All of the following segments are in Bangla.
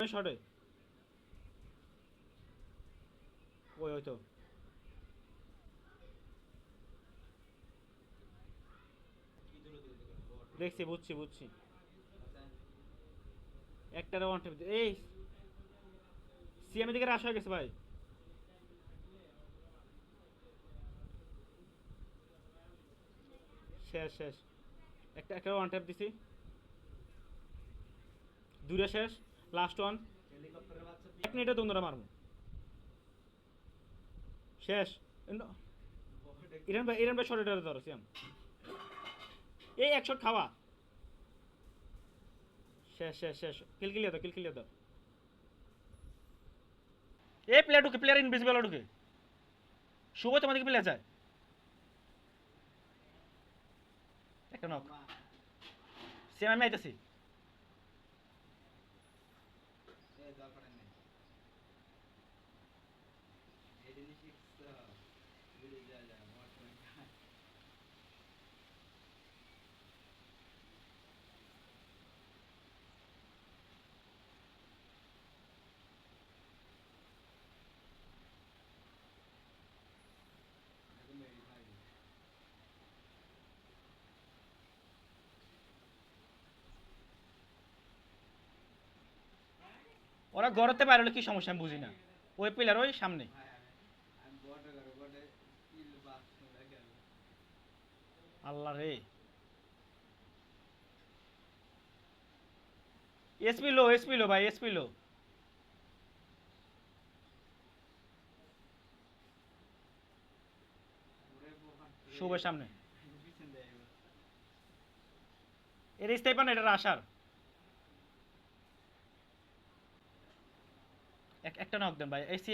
শর্টে ওই তো দেখছি, বুঝছি বুঝছি। একটারে ওয়ান টেপ এই সিএম দিকে রাশ হয়ে গেছে ভাই। শেষ শেষ। একটা একটা ওয়ান ট্যাপ দিছি। দূরে শেষ। Last one. এক মিনিটে তোমরা মারবো। শেষ। ইরান ভাই শর্টে ধরো সিএম। এই এক শট খাওয়া। শেষ শেষ শেষ। কিল কিলিয়ে দাও, কিল কিলিয়ে দাও। এই প্লেয়ার ঢুকে, প্লেয়ার ইনভিজিবল ঢুকে। শুভ তোমাদেরকে প্লেয়ার যায়। একটা নক। সিএম আমি আইতেছি। ওরা গড়তে পারলে কি সমস্যা আমি বুঝি না। ওই প্লেয়ার ওই সামনে। আল্লাহ রে। এসপি লো ভাই, এসপি লো। শুভের সামনে। এর স্টেপান, এটা আসার। একটা নক দেন ভাই এসি।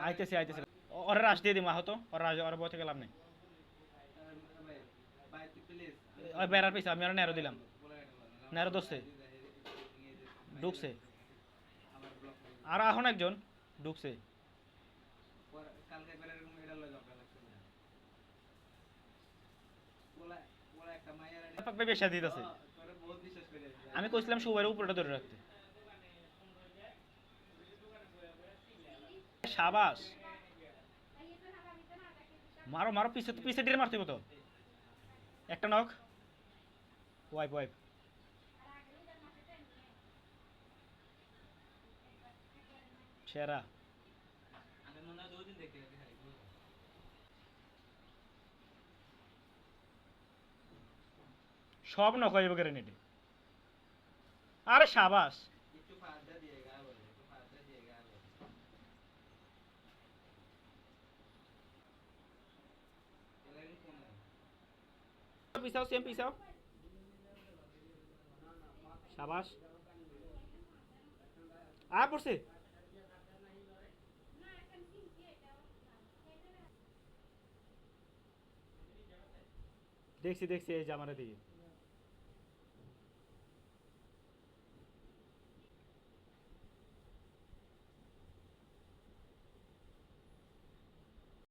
আইতেছি আইতেছি। ওরা রাশ দিয়ে দিই মাহতো, ওরা রাশ, ওরা বসে গেলাম নেই। ওই বেড়ার পিছে আমি ওরা নেরো দিলাম। নেরো দোষে ঢুকছে। আর এখন একজন ঢুকছে। বেশা দিতেছে। আমি কইছিলাম সুবাইয়ের উপরটা ধরে রাখতে। সাবাস। মারো মারো, পিছে তো পিছে ডিরে মারতে হবে তো। একটা নক। Wipe wipe. সেরা। সব নক হয়ে যাবে গ্রেনেডে। আরে সাবাস। পিছাও সেম পিছাও। সাবাস। পড়ছে। দেখছি দেখছি, এই যে আমার দিকে।